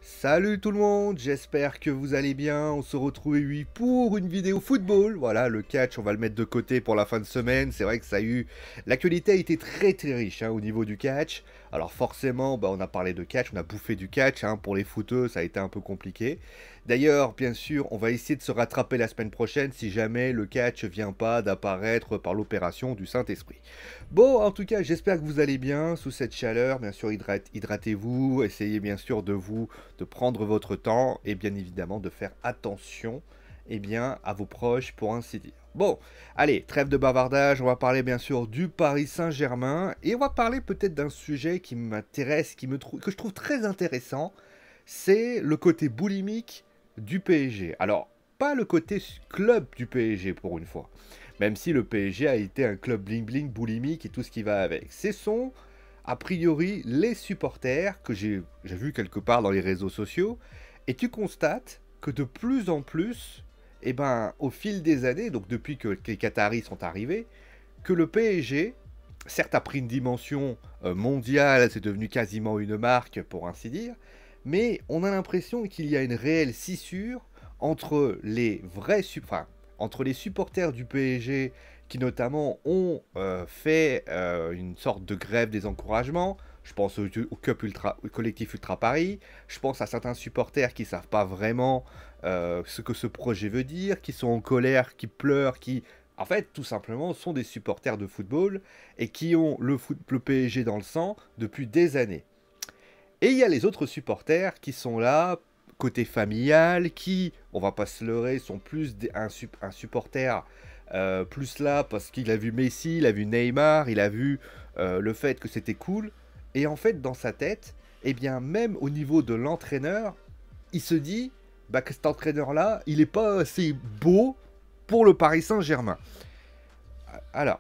Salut tout le monde, j'espère que vous allez bien. On se retrouve oui pour une vidéo football. Voilà, le catch, on va le mettre de côté pour la fin de semaine. C'est vrai que ça a eu... L'actualité a été très riche au niveau du catch. Alors forcément, on a parlé de catch, on a bouffé du catch. Pour les footeux, ça a été un peu compliqué. D'ailleurs, bien sûr, on va essayer de se rattraper la semaine prochaine si jamais le catch vient pas d'apparaître par l'opération du Saint-Esprit. Bon, en tout cas, j'espère que vous allez bien sous cette chaleur. Bien sûr, hydratez-vous. Essayez bien sûr de prendre votre temps et bien évidemment de faire attention à vos proches pour ainsi dire. Bon, allez, trêve de bavardage, on va parler bien sûr du Paris Saint-Germain et on va parler peut-être d'un sujet qui m'intéresse, que je trouve très intéressant, c'est le côté boulimique du PSG. Alors, pas le côté club du PSG pour une fois, même si le PSG a été un club bling-bling, boulimique et tout ce qui va avec. Ce sont a priori les supporters que j'ai vu quelque part dans les réseaux sociaux, et tu constates que de plus en plus, au fil des années, donc depuis que les Qataris sont arrivés, que le PSG, certes a pris une dimension mondiale, c'est devenu quasiment une marque pour ainsi dire, mais on a l'impression qu'il y a une réelle scissure entre les entre les supporters du PSG qui notamment ont fait une sorte de grève des encouragements. Je pense au collectif Ultra Paris. Je pense à certains supporters qui ne savent pas vraiment ce que ce projet veut dire, qui sont en colère, qui pleurent, qui, en fait, tout simplement, sont des supporters de football et qui ont le PSG dans le sang depuis des années. Et il y a les autres supporters qui sont là, côté familial, qui, on va pas se leurrer, sont plus un supporter plus là parce qu'il a vu Messi, il a vu Neymar, il a vu le fait que c'était cool. Et en fait, dans sa tête, même au niveau de l'entraîneur, il se dit que cet entraîneur-là, il n'est pas assez beau pour le Paris Saint-Germain. Alors,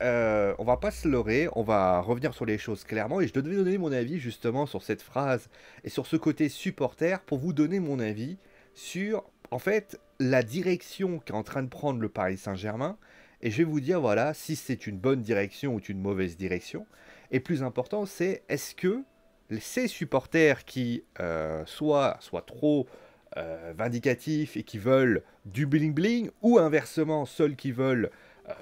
on va pas se leurrer, on va revenir sur les choses clairement et je devais donner mon avis justement sur cette phrase et sur ce côté supporter pour vous donner mon avis sur en fait la direction qu'est en train de prendre le Paris Saint-Germain et je vais vous dire voilà si c'est une bonne direction ou une mauvaise direction et plus important c'est est-ce que ces supporters qui soient trop vindicatifs et qui veulent du bling bling ou inversement ceux qui veulent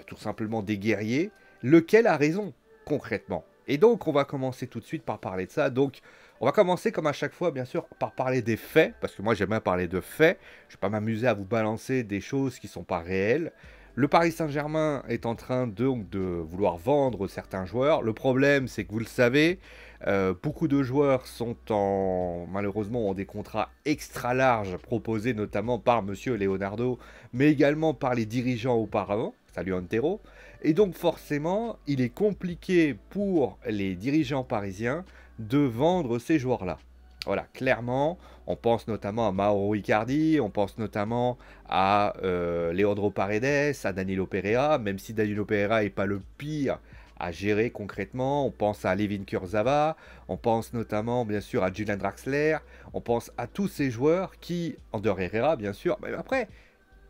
tout simplement des guerriers, lequel a raison concrètement. Et donc on va commencer tout de suite par parler de ça. Donc on va commencer comme à chaque fois bien sûr par parler des faits, parce que moi j'aime bien parler de faits, je ne vais pas m'amuser à vous balancer des choses qui ne sont pas réelles. Le Paris Saint-Germain est en train de vouloir vendre certains joueurs. Le problème, c'est que vous le savez, beaucoup de joueurs malheureusement ont des contrats extra larges proposés notamment par Monsieur Leonardo, mais également par les dirigeants auparavant. Salut Antero. Et donc forcément, il est compliqué pour les dirigeants parisiens de vendre ces joueurs-là. Voilà, clairement, on pense notamment à Mauro Icardi, on pense notamment à Leandro Paredes, à Danilo Pereira, même si Danilo Pereira n'est pas le pire à gérer concrètement, on pense à Levin Kurzawa, on pense notamment bien sûr à Julian Draxler, on pense à tous ces joueurs qui, Ander Herrera bien sûr, mais après,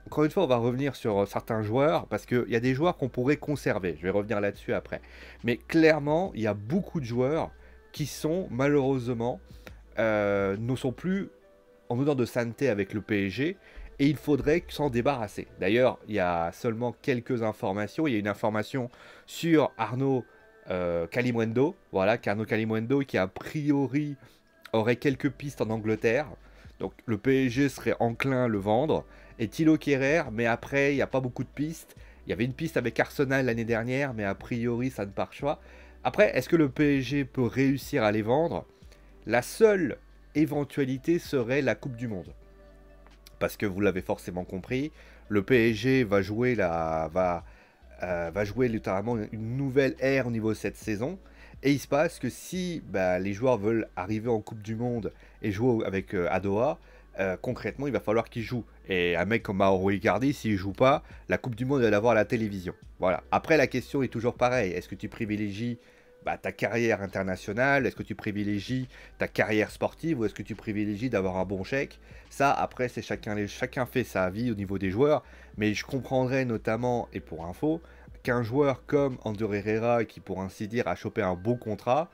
encore une fois, on va revenir sur certains joueurs, parce qu'il y a des joueurs qu'on pourrait conserver. Je vais revenir là-dessus après. Mais clairement, il y a beaucoup de joueurs qui sont, malheureusement, ne sont plus en odeur de sainteté avec le PSG, et il faudrait s'en débarrasser. D'ailleurs, il y a seulement quelques informations. Il y a une information sur Arnaud Kalimuendo, voilà, Arnaud Kalimuendo qui a priori aurait quelques pistes en Angleterre. Donc le PSG serait enclin à le vendre. Et Thilo Kehrer, mais après, il n'y a pas beaucoup de pistes. Il y avait une piste avec Arsenal l'année dernière, mais a priori, ça ne marche pas. Après, est-ce que le PSG peut réussir à les vendre? La seule éventualité serait la Coupe du Monde. Parce que vous l'avez forcément compris, le PSG va jouer littéralement une nouvelle ère au niveau de cette saison. Et il se passe que si les joueurs veulent arriver en Coupe du Monde et jouer avec Adoa, concrètement, il va falloir qu'ils jouent. Et un mec comme Mauro Icardi, s'il ne joue pas, la Coupe du Monde, elle va l'avoir à la télévision. Voilà. Après, la question est toujours pareille. Est-ce que tu privilégies ta carrière internationale? Est-ce que tu privilégies ta carrière sportive? Ou est-ce que tu privilégies d'avoir un bon chèque? Ça, après, c'est chacun fait sa vie au niveau des joueurs. Mais je comprendrais notamment, et pour info, qu'un joueur comme Ander Herrera, qui pour ainsi dire a chopé un beau contrat,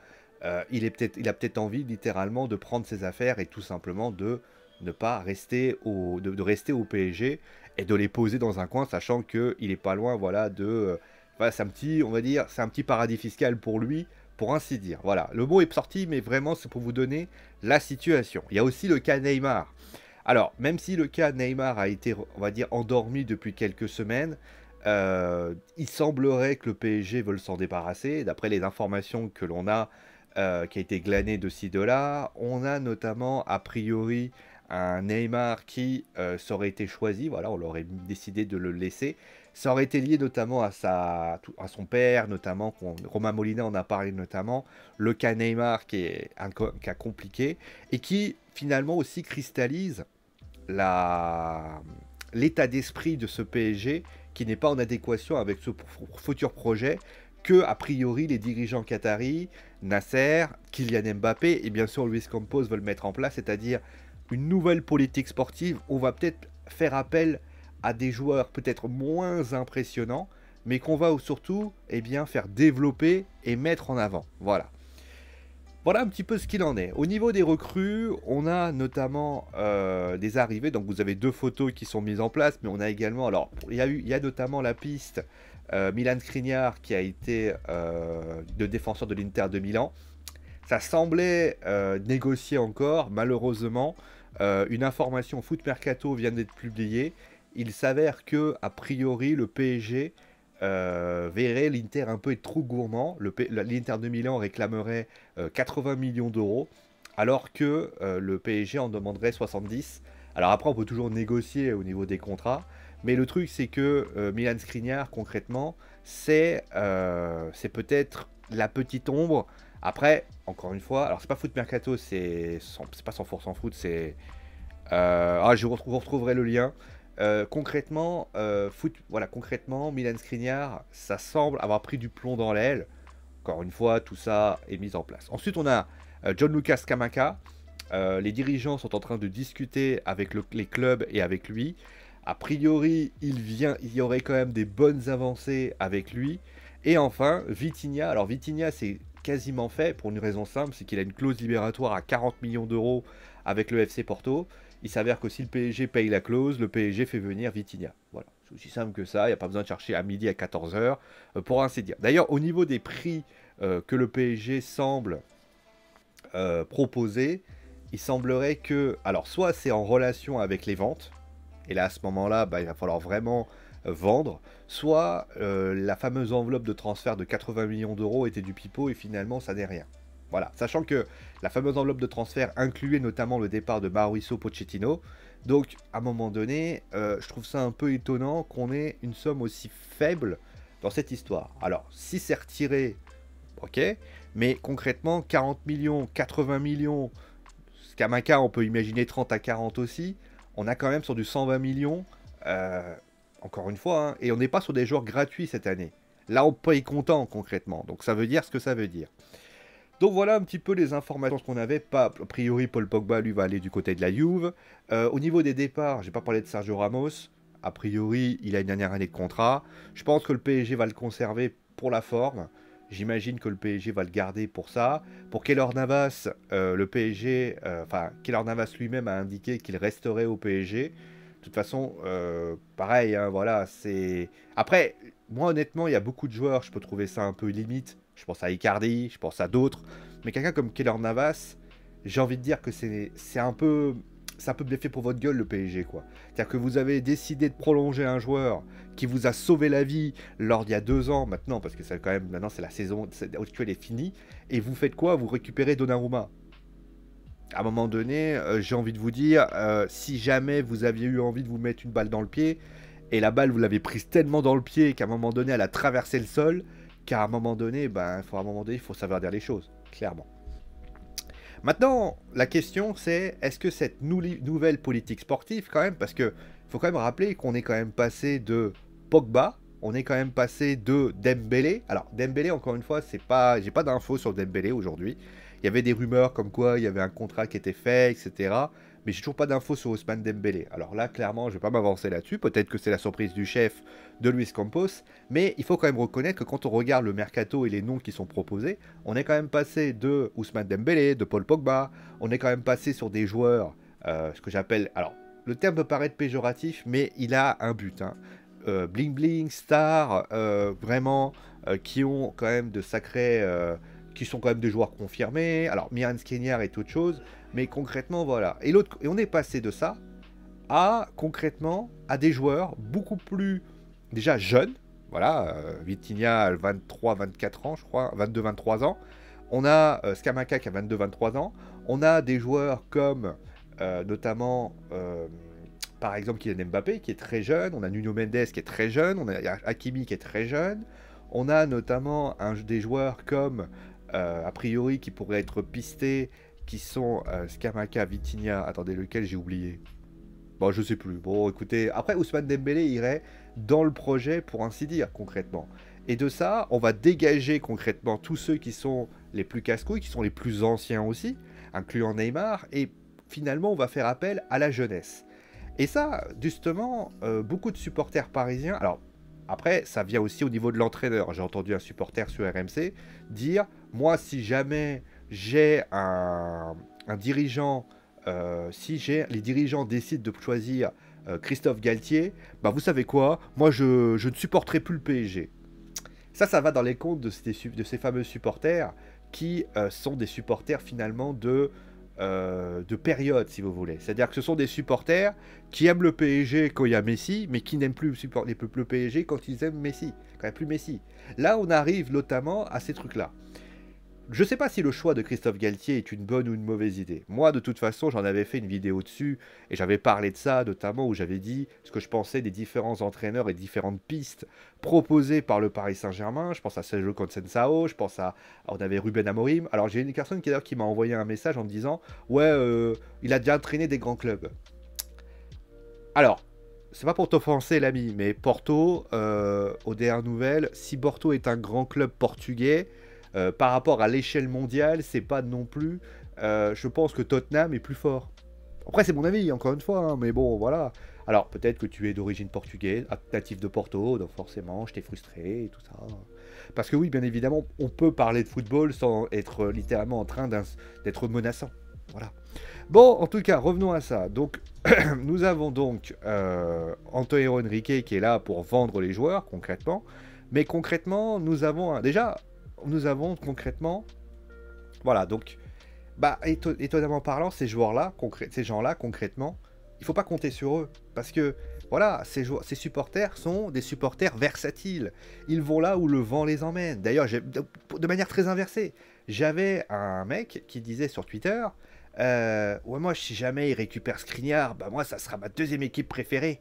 il a peut-être envie littéralement de prendre ses affaires et tout simplement de ne pas rester de rester au PSG et de les poser dans un coin, sachant qu'il est pas loin, voilà, voilà, c'est un petit, on va dire, c'est un petit paradis fiscal pour lui, pour ainsi dire. Voilà, le mot est sorti, mais vraiment, c'est pour vous donner la situation. Il y a aussi le cas Neymar. Alors, même si le cas Neymar a été, on va dire, endormi depuis quelques semaines, il semblerait que le PSG veuille s'en débarrasser. D'après les informations que l'on a, qui a été glanées de ci, de là, on a notamment, a priori, un Neymar qui ça aurait été choisi, voilà, on aurait décidé de le laisser. Ça aurait été lié notamment à son père, notamment, Romain Molina en a parlé notamment, le cas Neymar qui est un cas compliqué, et qui finalement aussi cristallise l'état d'esprit de ce PSG qui n'est pas en adéquation avec ce futur projet que, a priori, les dirigeants qataris, Nasser, Kylian Mbappé et bien sûr Luis Campos veulent mettre en place, c'est-à-dire une nouvelle politique sportive. On va peut-être faire appel à des joueurs peut-être moins impressionnants, mais qu'on va surtout faire développer et mettre en avant. Voilà. Voilà un petit peu ce qu'il en est. Au niveau des recrues, on a notamment des arrivées. Donc vous avez 2 photos qui sont mises en place, mais on a également, alors il y a notamment la piste Milan Skriniar qui a été le défenseur de l'Inter de Milan. Ça semblait négocier encore, malheureusement. Une information Foot Mercato vient d'être publiée. Il s'avère que, a priori, le PSG verrait l'Inter un peu être trop gourmand. L'Inter de Milan réclamerait 80 millions d'euros, alors que le PSG en demanderait 70. Alors après, on peut toujours négocier au niveau des contrats, mais le truc, c'est que Milan Skriniar, concrètement, c'est peut-être la petite ombre. Après, encore une fois, alors c'est pas Foot Mercato, c'est pas 100% foot, c'est... vous retrouverez le lien. Concrètement, voilà, concrètement, Milan Skriniar, ça semble avoir pris du plomb dans l'aile. Encore une fois, tout ça est mis en place. Ensuite, on a Gianluca Scamacca. Les dirigeants sont en train de discuter avec les clubs et avec lui. A priori, il y aurait quand même des bonnes avancées avec lui. Et enfin, Vitinha. Alors Vitinha, c'est quasiment fait pour une raison simple, c'est qu'il a une clause libératoire à 40 millions d'euros avec le FC Porto. Il s'avère que si le PSG paye la clause, le PSG fait venir Vitinha. Voilà, c'est aussi simple que ça, il n'y a pas besoin de chercher à midi à 14 h pour ainsi dire. D'ailleurs, au niveau des prix que le PSG semble proposer, il semblerait que, alors soit c'est en relation avec les ventes, et là à ce moment-là, il va falloir vraiment vendre, soit la fameuse enveloppe de transfert de 80 millions d'euros était du pipeau et finalement ça n'est rien. Voilà, sachant que la fameuse enveloppe de transfert incluait notamment le départ de Mauricio Pochettino. Donc, à un moment donné, je trouve ça un peu étonnant qu'on ait une somme aussi faible dans cette histoire. Alors, si c'est retiré, ok, mais concrètement, 40 millions, 80 millions, Scamacca, on peut imaginer 30 à 40 aussi, on a quand même sur du 120 millions, encore une fois, hein, et on n'est pas sur des joueurs gratuits cette année. Là, on paye comptant concrètement, donc ça veut dire ce que ça veut dire. Donc voilà un petit peu les informations qu'on avait. A priori, Paul Pogba, lui, va aller du côté de la Juve. Au niveau des départs, je n'ai pas parlé de Sergio Ramos. A priori, il a une dernière année de contrat. Je pense que le PSG va le conserver pour la forme. J'imagine que le PSG va le garder pour ça. Pour Keylor Navas, le PSG, Keylor Navas lui-même a indiqué qu'il resterait au PSG. De toute façon, pareil, hein, voilà, c'est... Après, moi honnêtement, il y a beaucoup de joueurs, je peux trouver ça un peu limite. Je pense à Icardi, je pense à d'autres. Mais quelqu'un comme Keylor Navas, j'ai envie de dire que c'est un peu bien fait pour votre gueule, le PSG, quoi. C'est-à-dire que vous avez décidé de prolonger un joueur qui vous a sauvé la vie lors d'il y a 2 ans, maintenant, parce que c'est quand même, maintenant c'est la saison actuelle est finie, et vous faites quoi? Vous récupérez Donnarumma. À un moment donné, j'ai envie de vous dire, si jamais vous aviez eu envie de vous mettre une balle dans le pied, et la balle vous l'avez prise tellement dans le pied qu'à un moment donné elle a traversé le sol, qu'à un moment donné, il faut savoir dire les choses, clairement. Maintenant, la question c'est, est-ce que cette nouvelle politique sportive, quand même, parce que faut quand même rappeler qu'on est quand même passé de Pogba, on est quand même passé de Dembélé. Alors Dembélé, encore une fois, c'est pas, j'ai pas d'infos sur Dembélé aujourd'hui. Il y avait des rumeurs comme quoi il y avait un contrat qui était fait, etc. Mais j'ai toujours pas d'infos sur Ousmane Dembélé. Alors là, clairement, je vais pas m'avancer là-dessus. Peut-être que c'est la surprise du chef de Luis Campos. Mais il faut quand même reconnaître que quand on regarde le mercato et les noms qui sont proposés, on est quand même passé de Ousmane Dembélé, de Paul Pogba. On est quand même passé sur des joueurs, ce que j'appelle... Alors, le terme peut paraître péjoratif, mais il a un but. Hein. Bling Bling, Star, vraiment, qui ont quand même de sacrés... qui sont quand même des joueurs confirmés. Alors, Miran Skriniar est autre chose. Mais concrètement, voilà. Et on est passé de ça à, concrètement, à des joueurs beaucoup plus, déjà jeunes. Voilà, Vitinha a 23-24 ans, je crois, 22-23 ans. On a Scamacca qui a 22-23 ans. On a des joueurs comme, notamment, par exemple, Kylian Mbappé, qui est très jeune. On a Nuno Mendes, qui est très jeune. On a Hakimi, qui est très jeune. On a notamment des joueurs comme, a priori, qui pourraient être pistés, qui sont Scamacca, Vitinha, attendez, lequel j'ai oublié? Bon, je sais plus. Bon, écoutez, après, Ousmane Dembélé irait dans le projet, pour ainsi dire, concrètement. Et de ça, on va dégager concrètement tous ceux qui sont les plus casse-couilles, qui sont les plus anciens aussi, incluant Neymar, et finalement, on va faire appel à la jeunesse. Et ça, justement, beaucoup de supporters parisiens... Alors, après, ça vient aussi au niveau de l'entraîneur. J'ai entendu un supporter sur RMC dire, moi, si jamais j'ai un dirigeant, si les dirigeants décident de choisir Christophe Galtier, bah vous savez quoi, moi je ne supporterai plus le PSG. Ça va dans les comptes de ces fameux supporters qui sont des supporters finalement de période, si vous voulez. C'est-à-dire que ce sont des supporters qui aiment le PSG quand il y a Messi, mais qui n'aiment plus le PSG quand ils aiment Messi, quand il n'y a plus Messi. Là, on arrive notamment à ces trucs-là. Je ne sais pas si le choix de Christophe Galtier est une bonne ou une mauvaise idée. Moi, de toute façon, j'en avais fait une vidéo dessus, et j'avais parlé de ça, notamment où j'avais dit ce que je pensais des différents entraîneurs et différentes pistes proposées par le Paris Saint-Germain. Je pense à Sergio Conceição, je pense à... On avait Ruben Amorim. Alors, j'ai une personne qui m'a envoyé un message en me disant « Ouais, il a déjà entraîné des grands clubs. » Alors, c'est pas pour t'offenser, l'ami, mais Porto, aux dernières nouvelles, si Porto est un grand club portugais... par rapport à l'échelle mondiale, c'est pas non plus... je pense que Tottenham est plus fort. Après, c'est mon avis, encore une fois, hein, mais bon, voilà. Alors, peut-être que tu es d'origine portugaise, natif de Porto, donc forcément, je t'ai frustré et tout ça. Parce que oui, bien évidemment, on peut parler de football sans être littéralement en train d'être menaçant. Voilà. Bon, en tout cas, revenons à ça. Donc, nous avons donc Antonio Henrique qui est là pour vendre les joueurs, concrètement. Mais concrètement, nous avons... Déjà... Nous avons concrètement, voilà, donc, bah, étonnamment parlant, ces gens-là, concrètement, il ne faut pas compter sur eux. Parce que, voilà, ces supporters sont des supporters versatiles. Ils vont là où le vent les emmène. D'ailleurs, de manière très inversée, j'avais un mec qui disait sur Twitter, ouais, moi, si jamais il récupère Skriniar, bah, moi, ça sera ma deuxième équipe préférée.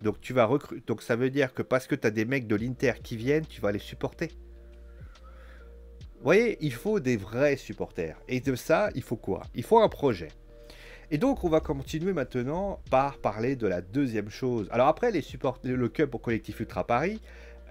Donc, tu vas recruter. Donc, ça veut dire que parce que tu as des mecs de l'Inter qui viennent, tu vas les supporter. Vous voyez, il faut des vrais supporters. Et de ça, il faut quoi? Il faut un projet. Et donc, on va continuer maintenant par parler de la deuxième chose. Alors après, le club pour Collectif Ultra Paris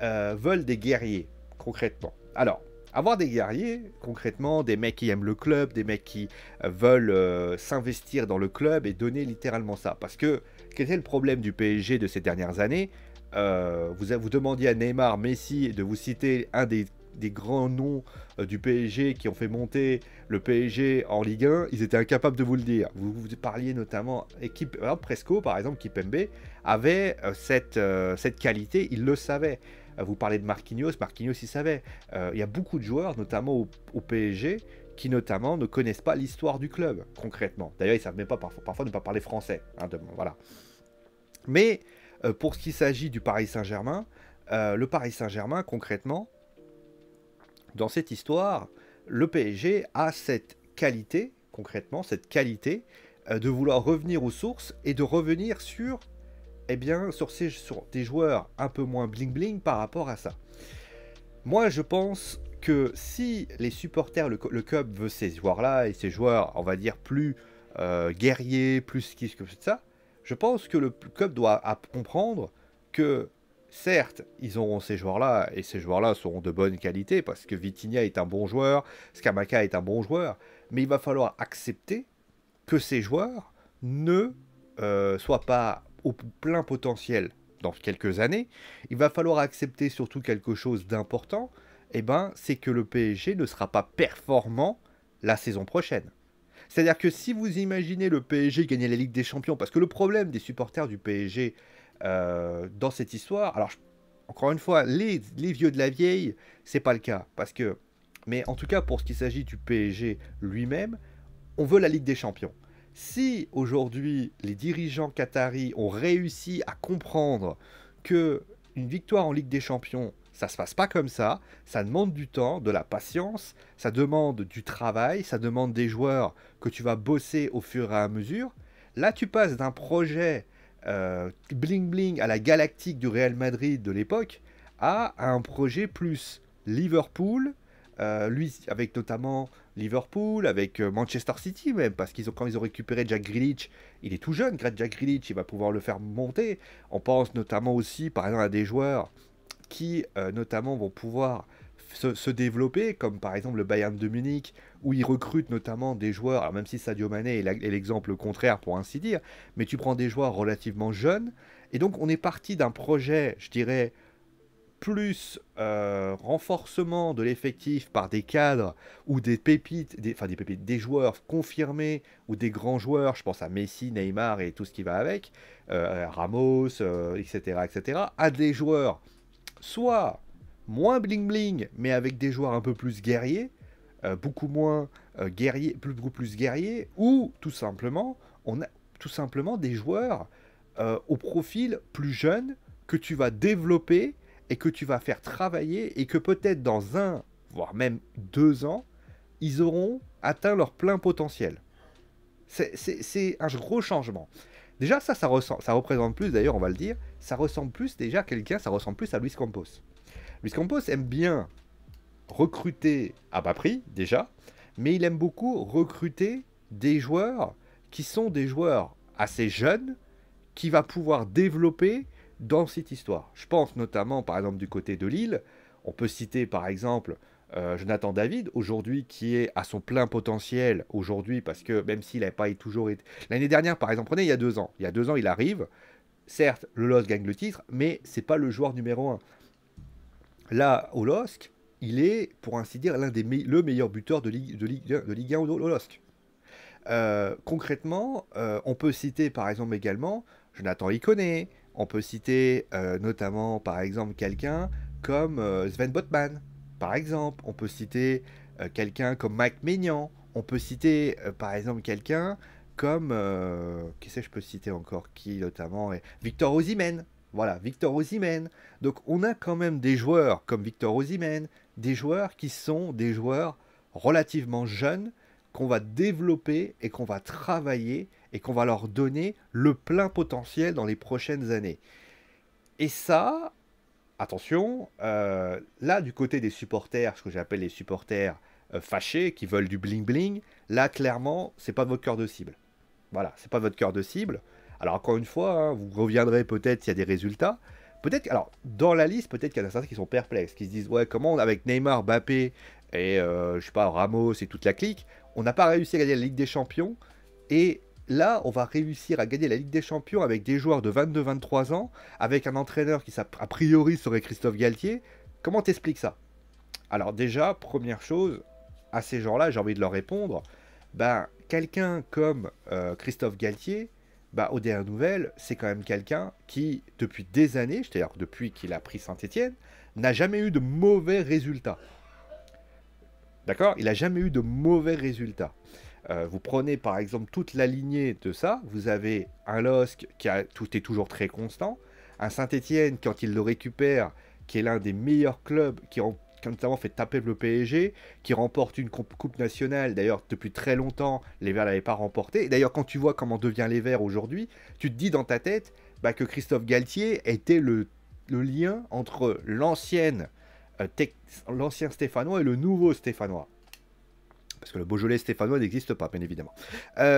veulent des guerriers, concrètement. Alors, avoir des guerriers, concrètement, des mecs qui aiment le club, des mecs qui veulent s'investir dans le club et donner littéralement ça. Parce que, quel était le problème du PSG de ces dernières années? Vous demandiez à Neymar, Messi de vous citer un des grands noms du PSG qui ont fait monter le PSG en Ligue 1, ils étaient incapables de vous le dire. Vous parliez notamment, Presco par exemple, Kimpembe, avait cette qualité, il le savait. Vous parlez de Marquinhos, il savait. Il y a beaucoup de joueurs, notamment au PSG, qui notamment ne connaissent pas l'histoire du club, concrètement. D'ailleurs, ils ne savent même pas parfois ne pas parler français. Hein, voilà. Mais pour ce qui s'agit du Paris Saint-Germain, le Paris Saint-Germain, concrètement, dans cette histoire, le PSG a cette qualité, concrètement, cette qualité de vouloir revenir aux sources et de revenir sur, sur des joueurs un peu moins bling-bling par rapport à ça. Moi, je pense que si les supporters, le club veut ces joueurs-là, et ces joueurs, on va dire, plus guerriers, plus que ça, je pense que le club doit comprendre que Certes, ils auront ces joueurs-là, et ces joueurs-là seront de bonne qualité, parce que Vitinha est un bon joueur, Scamacca est un bon joueur, mais il va falloir accepter que ces joueurs ne soient pas au plein potentiel dans quelques années. Il va falloir accepter surtout quelque chose d'important, eh ben, c'est que le PSG ne sera pas performant la saison prochaine. C'est-à-dire que si vous imaginez le PSG gagner la Ligue des Champions, parce que le problème des supporters du PSG dans cette histoire, alors encore une fois, les vieux de la vieille, c'est pas le cas, parce que, mais en tout cas pour ce qui s'agit du PSG lui-même, on veut la Ligue des Champions. Si aujourd'hui les dirigeants qataris ont réussi à comprendre que une victoire en Ligue des Champions, ça se passe pas comme ça demande du temps, de la patience, ça demande du travail, ça demande des joueurs que tu vas bosser au fur et à mesure. Là, tu passes d'un projet bling bling à la galactique du Real Madrid de l'époque à un projet plus Liverpool, lui avec notamment Liverpool, avec Manchester City même, parce quand ils ont récupéré Jack Grealish, il est tout jeune, Jack Grealish, il va pouvoir le faire monter. On pense notamment aussi par exemple à des joueurs qui notamment vont pouvoir se développer, comme par exemple le Bayern de Munich, où ils recrutent notamment des joueurs, alors même si Sadio Mané est l'exemple contraire pour ainsi dire, mais tu prends des joueurs relativement jeunes, et donc on est parti d'un projet, je dirais, plus renforcement de l'effectif par des cadres ou des pépites, des joueurs confirmés ou des grands joueurs, je pense à Messi, Neymar et tout ce qui va avec, Ramos, etc., etc., à des joueurs soit moins bling bling, mais avec des joueurs un peu plus guerriers, beaucoup moins guerriers, beaucoup plus guerriers, ou tout simplement, on a tout simplement des joueurs au profil plus jeune que tu vas développer et que tu vas faire travailler et que peut-être dans 1, voire même 2 ans, ils auront atteint leur plein potentiel. C'est un gros changement. Déjà, ça représente plus, d'ailleurs, on va le dire, ça ressemble plus déjà à quelqu'un, ça ressemble plus à Luis Campos. Luis Campos aime bien recruter à bas prix, déjà, mais il aime beaucoup recruter des joueurs qui sont des joueurs assez jeunes, qui va pouvoir développer dans cette histoire. Je pense notamment, par exemple, du côté de Lille, on peut citer par exemple Jonathan David, aujourd'hui, qui est à son plein potentiel aujourd'hui, parce que même s'il n'a pas toujours été... L'année dernière, par exemple, prenez il y a 2 ans. Il y a 2 ans, il arrive. Certes, le LOSC gagne le titre, mais c'est pas le joueur numéro 1. Là, au LOSC, il est, pour ainsi dire, le meilleur buteur de Ligue 1 au LOSC. Concrètement, on peut citer par exemple également Jonathan Iconé, on peut citer notamment par exemple quelqu'un comme Sven Botman, par exemple, on peut citer quelqu'un comme Mike Maignan, on peut citer par exemple quelqu'un comme, qui c'est, je peux citer encore qui notamment, Victor Osimhen. Voilà, Victor Osimhen. Donc on a quand même des joueurs comme Victor Osimhen, des joueurs qui sont des joueurs relativement jeunes, qu'on va développer et qu'on va travailler et qu'on va leur donner le plein potentiel dans les prochaines années. Et ça, attention, là du côté des supporters, ce que j'appelle les supporters fâchés, qui veulent du bling bling, là clairement, c'est pas votre cœur de cible. Voilà, c'est pas votre cœur de cible. Alors encore une fois, hein, vous reviendrez peut-être s'il y a des résultats. Peut-être, alors dans la liste, peut-être qu'il y en a certains qui sont perplexes, qui se disent ouais, comment avec Neymar, Mbappé et je sais pas, Ramos et toute la clique, on n'a pas réussi à gagner la Ligue des Champions, et là on va réussir à gagner la Ligue des Champions avec des joueurs de 22-23 ans, avec un entraîneur qui a priori serait Christophe Galtier. Comment t'expliques ça? Alors déjà, première chose, à ces gens-là, j'ai envie de leur répondre, ben quelqu'un comme Christophe Galtier, bah, aux dernières nouvelles, c'est quand même quelqu'un qui, depuis des années, c'est-à-dire depuis qu'il a pris Saint-Étienne, n'a jamais eu de mauvais résultats. D'accord? Il n'a jamais eu de mauvais résultats. Vous prenez par exemple toute la lignée de ça, vous avez un LOSC tout est toujours très constant, un Saint-Étienne, quand il le récupère, qui est l'un des meilleurs clubs, qui notamment fait taper le PSG, qui remporte une coupe nationale. D'ailleurs, depuis très longtemps, les Verts ne l'avaient pas remporté. D'ailleurs, quand tu vois comment devient les Verts aujourd'hui, tu te dis dans ta tête que Christophe Galtier était le lien entre l'ancien Stéphanois et le nouveau Stéphanois. Parce que le Beaujolais stéphanois n'existe pas, bien évidemment.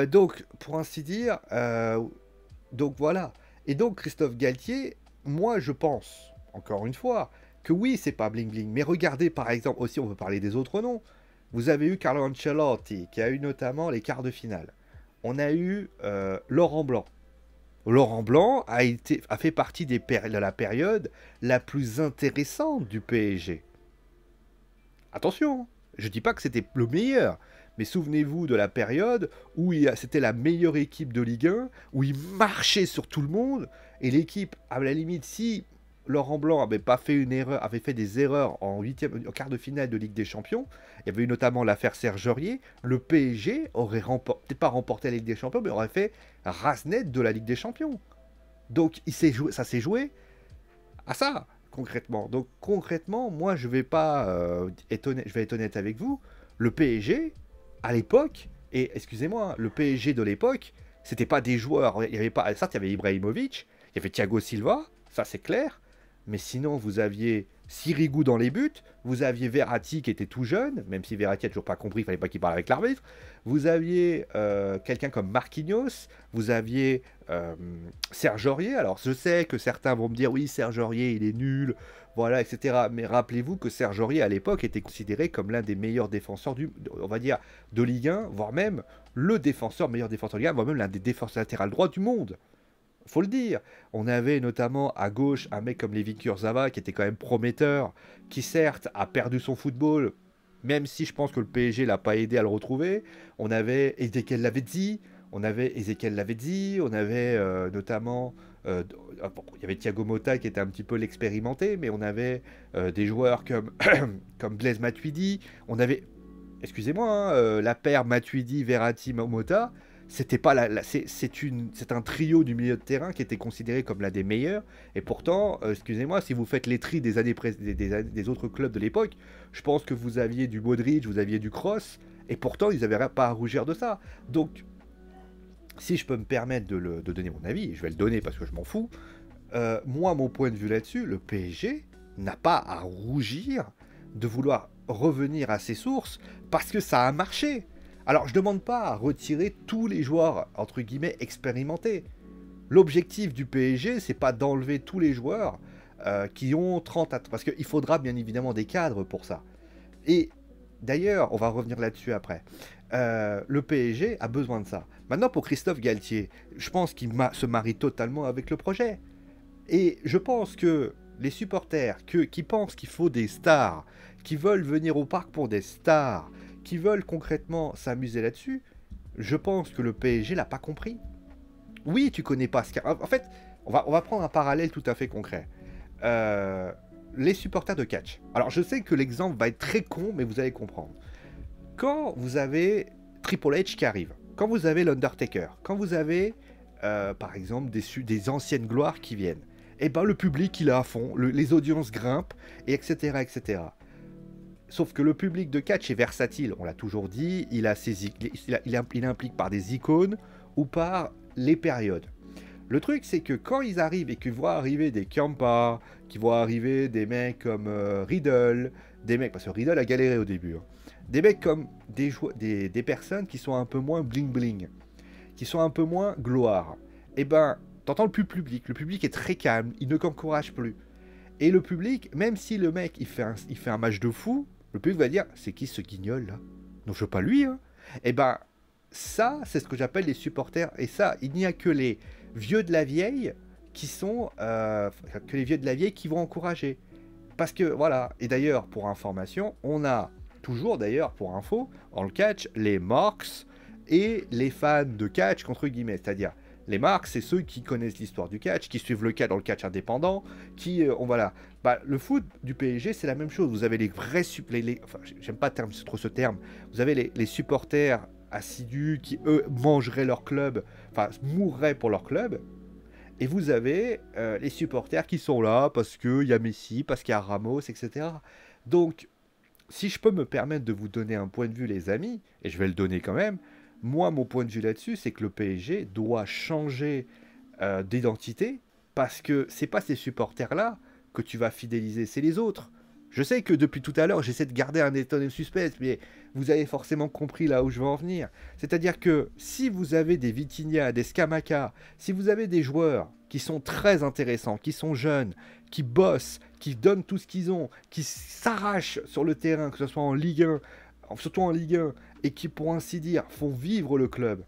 Donc, pour ainsi dire, donc voilà. Et donc, Christophe Galtier, moi, je pense, encore une fois, que oui, c'est pas bling bling, mais regardez par exemple, aussi on peut parler des autres noms. Vous avez eu Carlo Ancelotti, qui a eu notamment les quarts de finale. On a eu Laurent Blanc. Laurent Blanc a fait partie de la période la plus intéressante du PSG. Attention, je dis pas que c'était le meilleur, mais souvenez-vous de la période où c'était la meilleure équipe de Ligue 1, où il marchait sur tout le monde, et l'équipe, à la limite, si Laurent Blanc avait pas fait une erreur, avait fait des erreurs en quart de finale de Ligue des Champions, il y avait eu notamment l'affaire Serge Aurier, le PSG aurait peut-être pas remporté la Ligue des Champions, mais aurait fait race nette de la Ligue des Champions. Donc ça s'est joué à ça, concrètement. Donc concrètement, moi je vais pas je vais être honnête avec vous, le PSG à l'époque, et excusez-moi, le PSG de l'époque, c'était pas des joueurs, il y avait pas, certes il y avait Ibrahimovic, il y avait Thiago Silva, ça c'est clair, mais sinon vous aviez Sirigu dans les buts, vous aviez Verratti qui était tout jeune, même si Verratti a toujours pas compris, il fallait pas qu'il parle avec l'arbitre, vous aviez quelqu'un comme Marquinhos, vous aviez Serge Aurier. Alors je sais que certains vont me dire oui, Serge Aurier il est nul, voilà, etc. Mais rappelez-vous que Serge Aurier à l'époque était considéré comme l'un des meilleurs défenseurs on va dire, de Ligue 1, voire même le meilleur défenseur de Ligue 1, voire même l'un des défenseurs latérales droits du monde. Faut le dire. On avait notamment à gauche un mec comme Levi Kurzawa qui était quand même prometteur, qui certes a perdu son football, même si je pense que le PSG l'a pas aidé à le retrouver. On avait Ezequiel Lavezzi, on avait notamment il y avait Thiago Motta qui était un petit peu l'expérimenté, mais on avait des joueurs comme comme Blaise Matuidi, on avait excusez-moi la paire Matuidi Verratti Motta. C'était pas c'est un trio du milieu de terrain qui était considéré comme l'un des meilleurs. Et pourtant, excusez-moi, si vous faites les tris des autres clubs de l'époque, je pense que vous aviez du Modric, vous aviez du Kroos, et pourtant ils n'avaient pas à rougir de ça. Donc, si je peux me permettre de donner mon avis, et je vais le donner parce que je m'en fous, moi, mon point de vue là-dessus, le PSG n'a pas à rougir de vouloir revenir à ses sources parce que ça a marché. Alors, je ne demande pas à retirer tous les joueurs, entre guillemets, expérimentés. L'objectif du PSG, c'est pas d'enlever tous les joueurs qui ont 30 à... Parce qu'il faudra bien évidemment des cadres pour ça. Et d'ailleurs, on va revenir là-dessus après. Le PSG a besoin de ça. Maintenant, pour Christophe Galtier, je pense qu'il se marie totalement avec le projet. Et je pense que les supporters qui pensent qu'il faut des stars, qui veulent venir au parc pour des stars, qui veulent concrètement s'amuser là-dessus, je pense que le PSG l'a pas compris. Oui, tu connais pas ce En fait, on va prendre un parallèle tout à fait concret. Les supporters de catch. Alors, je sais que l'exemple va être très con, mais vous allez comprendre. Quand vous avez Triple H qui arrive, quand vous avez l'Undertaker, quand vous avez, par exemple, des anciennes gloires qui viennent, et ben le public, il est à fond, les audiences grimpent, et etc., etc. Sauf que le public de catch est versatile, on l'a toujours dit, il implique par des icônes ou par les périodes. Le truc, c'est que quand ils arrivent et qu'ils voient arriver des Ciampa, qu'ils voient arriver des mecs comme Riddle, des mecs, parce que Riddle a galéré au début, hein, des mecs comme des personnes qui sont un peu moins bling-bling, qui sont un peu moins gloire, et ben, t'entends le public est très calme, il ne t'encourage plus. Et le public, même si le mec il fait un match de fou, le public va dire c'est qui ce guignol là? Non, je veux pas lui, hein. Et ben ça, c'est ce que j'appelle les supporters. Et ça, il n'y a que les vieux de la vieille qui sont qui vont encourager. Parce que voilà. Et d'ailleurs, pour information, on a toujours d'ailleurs pour info dans le catch les marks et les fans de catch entre guillemets, c'est-à-dire les marques, c'est ceux qui connaissent l'histoire du catch, qui suivent le catch dans le catch indépendant, voilà. Bah, le foot du PSG, c'est la même chose. Vous avez les vrais enfin, j'aime pas trop ce terme. Vous avez les supporters assidus qui, eux, mangeraient leur club, enfin, mourraient pour leur club. Et vous avez les supporters qui sont là parce qu'il y a Messi, parce qu'il y a Ramos, etc. Donc, si je peux me permettre de vous donner un point de vue, les amis, et je vais le donner quand même, moi, mon point de vue là-dessus, c'est que le PSG doit changer d'identité parce que c'est pas ces supporters-là que tu vas fidéliser, c'est les autres. Je sais que depuis tout à l'heure, j'essaie de garder un étonnant suspense, mais vous avez forcément compris là où je veux en venir. C'est-à-dire que si vous avez des Vitinha, des Scamacca, si vous avez des joueurs qui sont très intéressants, qui sont jeunes, qui bossent, qui donnent tout ce qu'ils ont, qui s'arrachent sur le terrain, que ce soit en Ligue 1, surtout en Ligue 1, et qui, pour ainsi dire, font vivre le club.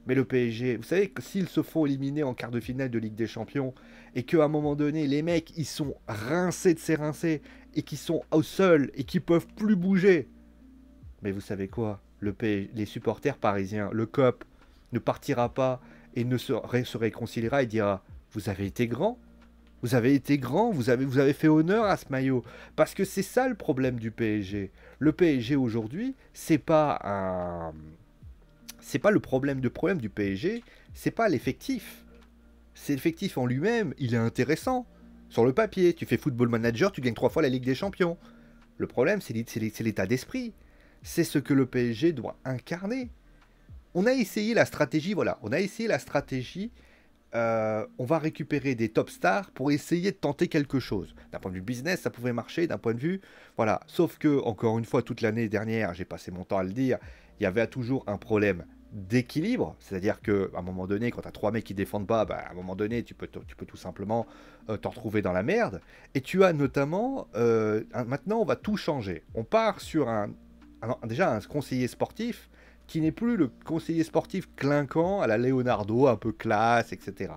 Mais le PSG, vous savez que s'ils se font éliminer en quart de finale de Ligue des Champions, et qu'à un moment donné, les mecs, ils sont rincés de ces rincés, et qui sont au sol, et qui peuvent plus bouger. Mais vous savez quoi? Les supporters parisiens, le COP, ne partira pas et ne se réconciliera et dira: vous avez été grand, vous avez été grand, vous avez fait honneur à ce maillot. Parce que c'est ça le problème du PSG. Le PSG aujourd'hui, c'est pas le problème du PSG, c'est pas l'effectif. C'est l'effectif en lui-même, il est intéressant. Sur le papier, tu fais Football Manager, tu gagnes 3 fois la Ligue des Champions. Le problème, c'est l'état d'esprit. C'est ce que le PSG doit incarner. On a essayé la stratégie, voilà, on va récupérer des top stars pour essayer de tenter quelque chose. D'un point de vue business, ça pouvait marcher, d'un point de vue, voilà. Sauf que, encore une fois, toute l'année dernière, j'ai passé mon temps à le dire, il y avait toujours un problème d'équilibre, c'est-à-dire qu'à un moment donné, quand tu as 3 mecs qui défendent pas, bah, à un moment donné, tu peux tout simplement t'en retrouver dans la merde. Et tu as notamment, maintenant, on va tout changer. On part sur déjà un conseiller sportif qui n'est plus le conseiller sportif clinquant à la Leonardo, un peu classe, etc.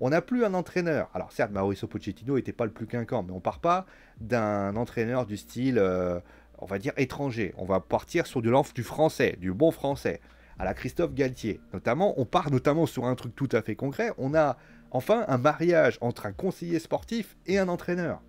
On n'a plus un entraîneur. Alors certes, Mauricio Pochettino n'était pas le plus clinquant, mais on part pas d'un entraîneur du style, on va dire, étranger. On va partir sur du français, du bon français, à la Christophe Galtier. On part notamment sur un truc tout à fait concret. On a enfin un mariage entre un conseiller sportif et un entraîneur.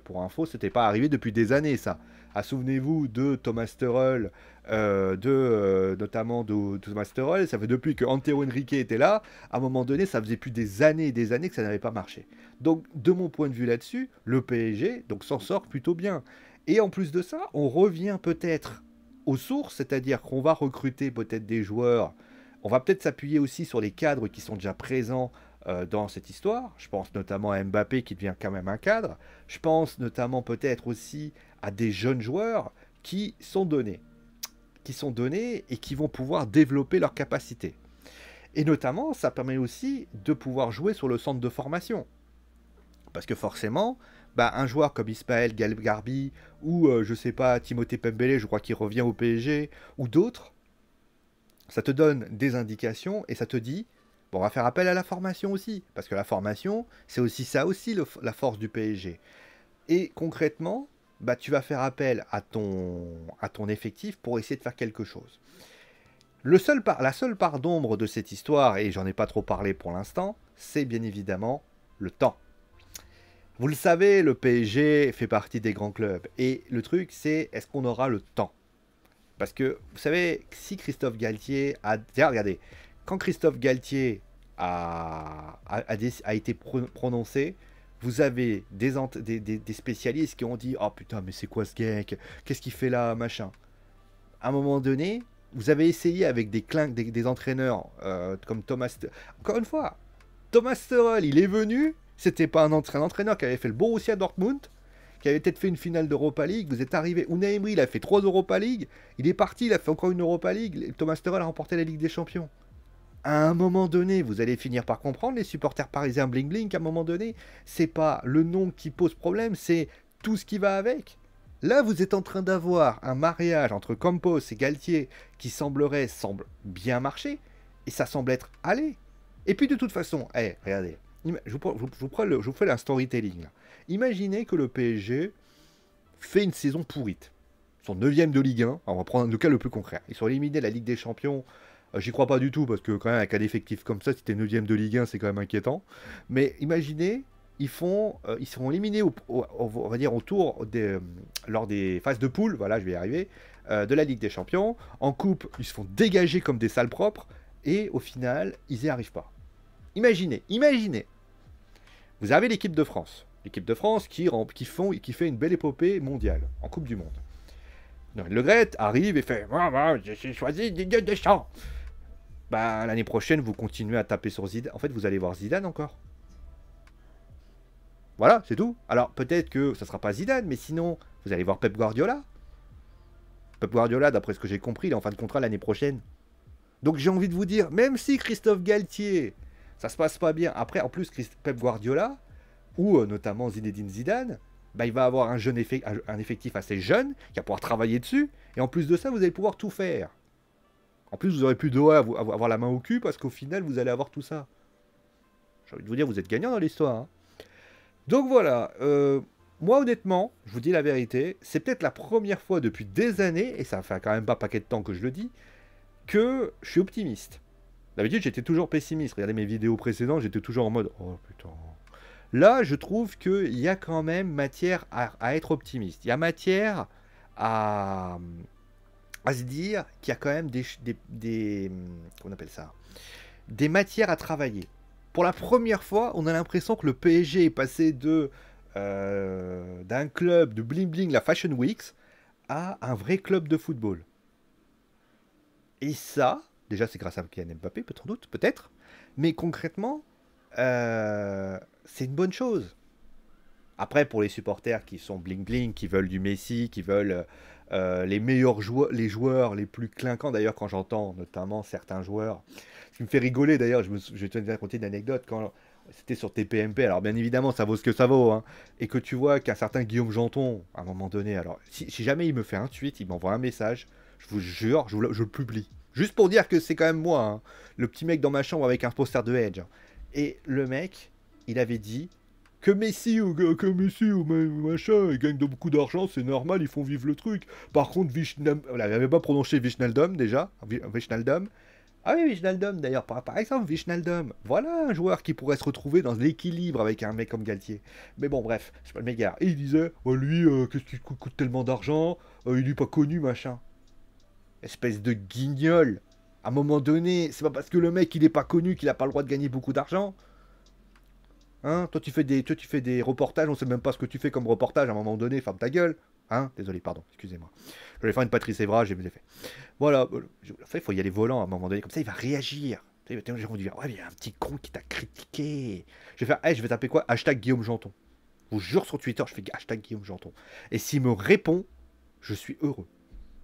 Pour info, c'était pas arrivé depuis des années, ça. Souvenez-vous de Thomas Tuchel, notamment de Thomas Tuchel. Ça fait depuis que Antero Henrique était là. À un moment donné, ça faisait plus des années et des années que ça n'avait pas marché. Donc, de mon point de vue là-dessus, le PSG s'en sort plutôt bien. Et en plus de ça, on revient peut-être aux sources, c'est-à-dire qu'on va recruter peut-être des joueurs. On va peut-être s'appuyer aussi sur les cadres qui sont déjà présents dans cette histoire. Je pense notamment à Mbappé qui devient quand même un cadre. Je pense notamment peut-être aussi à des jeunes joueurs qui sont donnés et qui vont pouvoir développer leurs capacités. Et notamment, ça permet aussi de pouvoir jouer sur le centre de formation. Parce que forcément, un joueur comme Ismaël Garbi ou, je sais pas, Timothée Pembele, je crois qu'il revient au PSG, ou d'autres, ça te donne des indications et ça te dit: bon, on va faire appel à la formation aussi, parce que la formation, c'est aussi ça aussi la force du PSG. Et concrètement, tu vas faire appel à ton effectif pour essayer de faire quelque chose. La seule part d'ombre de cette histoire, et j'en ai pas trop parlé pour l'instant, c'est bien évidemment le temps. Vous le savez, le PSG fait partie des grands clubs. Et le truc, c'est: est-ce qu'on aura le temps? Parce que, vous savez, si Christophe Galtier a... Regardez, quand Christophe Galtier a été prononcé, vous avez des spécialistes qui ont dit: oh putain, mais c'est quoi ce gars? Qu'est-ce qu'il fait là, machin? À un moment donné, vous avez essayé avec des entraîneurs comme Thomas... Encore une fois, Thomas Tuchel, il est venu, c'était pas un entraîneur qui avait fait le Borussia Dortmund, qui avait peut-être fait une finale d'Europa League. Vous êtes arrivé, Unai Emery, il a fait 3 Europa League, il est parti, il a fait encore une Europa League, Thomas Tuchel a remporté la Ligue des Champions. À un moment donné, vous allez finir par comprendre, les supporters parisiens bling bling, qu'à un moment donné, c'est pas le nom qui pose problème, c'est tout ce qui va avec. Là, vous êtes en train d'avoir un mariage entre Campos et Galtier qui semble bien marcher, et ça semble être allé. Et puis de toute façon, regardez, je vous fais un storytelling là. Imaginez que le PSG fait une saison pourrite. Ils sont 9e de Ligue 1, on va prendre le cas le plus concret. Ils sont éliminés de la Ligue des Champions. J'y crois pas du tout, parce que quand même, avec un effectif comme ça, si t'es 9e de Ligue 1, c'est quand même inquiétant. Mais imaginez, ils seront éliminés, on va dire, lors des phases de poule, voilà, je vais y arriver, de la Ligue des Champions. En coupe, ils se font dégager comme des salles propres, et au final, ils n'y arrivent pas. Imaginez. Vous avez l'équipe de France. L'équipe de France qui fait une belle épopée mondiale, en Coupe du Monde. Le Gret arrive et fait: j'ai choisi Didier Deschamps. L'année prochaine, vous continuez à taper sur Zidane. En fait, vous allez voir Zidane encore. Voilà, c'est tout. Alors, peut-être que ça sera pas Zidane, mais sinon, vous allez voir Pep Guardiola. Pep Guardiola, d'après ce que j'ai compris, il est en fin de contrat l'année prochaine. Donc, j'ai envie de vous dire, même si Christophe Galtier, ça se passe pas bien. Après, en plus, Pep Guardiola, ou notamment Zinedine Zidane, bah, il va avoir un effectif assez jeune, qui va pouvoir travailler dessus, et en plus de ça, vous allez pouvoir tout faire. En plus, vous aurez plus de avoir la main au cul, parce qu'au final, vous allez avoir tout ça. J'ai envie de vous dire, vous êtes gagnant dans l'histoire. Hein. Donc voilà, moi honnêtement, je vous dis la vérité, c'est peut-être la première fois depuis des années, et ça fait quand même pas un paquet de temps que je le dis, que je suis optimiste. D'habitude, j'étais toujours pessimiste. Regardez mes vidéos précédentes, j'étais toujours en mode oh putain. Là, je trouve qu'il y a quand même matière à être optimiste. Il y a matière à, à se dire qu'il y a quand même comment on appelle ça, des matières à travailler. Pour la première fois, on a l'impression que le PSG est passé d'un club de bling bling, la Fashion Weeks, à un vrai club de football. Et ça, déjà c'est grâce à Kylian Mbappé, peut-être, mais concrètement, c'est une bonne chose. Après, pour les supporters qui sont bling bling, qui veulent du Messi, qui veulent les meilleurs joueurs, les joueurs les plus clinquants, d'ailleurs quand j'entends notamment certains joueurs, ce qui me fait rigoler d'ailleurs, je vais te raconter une anecdote, quand c'était sur TPMP, alors bien évidemment ça vaut ce que ça vaut, hein, et que tu vois qu'un certain Guillaume Janton, à un moment donné, alors si jamais il me fait un tweet, il m'envoie un message, je vous jure, je le publie. Juste pour dire que c'est quand même moi, hein, le petit mec dans ma chambre avec un poster de Edge. Et le mec, il avait dit que Messi ou machin, ils gagnent de beaucoup d'argent, c'est normal, ils font vivre le truc. Par contre, voilà, il n'avait pas prononcé Wijnaldum déjà, Wijnaldum. Ah oui, Wijnaldum d'ailleurs, par exemple, Wijnaldum. Voilà un joueur qui pourrait se retrouver dans l'équilibre avec un mec comme Galtier. Mais bon, bref, c'est pas le mégare. Et il disait, oh, lui, qu'est-ce qu'il coûte tellement d'argent, il est pas connu, machin. Espèce de guignol. À un moment donné, c'est pas parce que le mec il est pas connu qu'il a pas le droit de gagner beaucoup d'argent. Hein, toi tu fais des reportages, on sait même pas ce que tu fais comme reportage à un moment donné, ferme ta gueule. Hein, désolé, pardon, excusez-moi. Je vais faire une Patrice Evra, j'ai fait. Voilà, il faut y aller volant à un moment donné, comme ça il va réagir. Les gens vont dire, ouais, il y a un petit con qui t'a critiqué. Je vais faire, hey, je vais taper quoi? Hashtag Guillaume Janton. Je vous jure sur Twitter, je fais hashtag Guillaume Janton. Et s'il me répond, je suis heureux.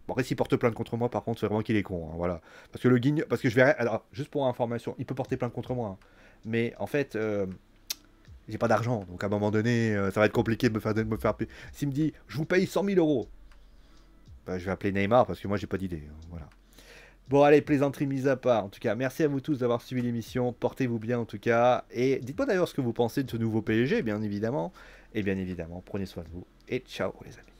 Bon, après, s'il porte plainte contre moi, par contre, c'est vraiment qu'il est con. Hein, voilà. Parce que le guigne. Parce que je verrai. Alors, juste pour information, il peut porter plainte contre moi. Hein. Mais en fait, j'ai pas d'argent. Donc, à un moment donné, ça va être compliqué de me faire. S'il me dit, je vous paye 100 000 euros, bah, je vais appeler Neymar parce que moi, j'ai pas d'idée. Hein, voilà. Bon, allez, plaisanterie mise à part. En tout cas, merci à vous tous d'avoir suivi l'émission. Portez-vous bien, en tout cas. Et dites-moi d'ailleurs ce que vous pensez de ce nouveau PSG, bien évidemment. Et bien évidemment, prenez soin de vous. Et ciao, les amis.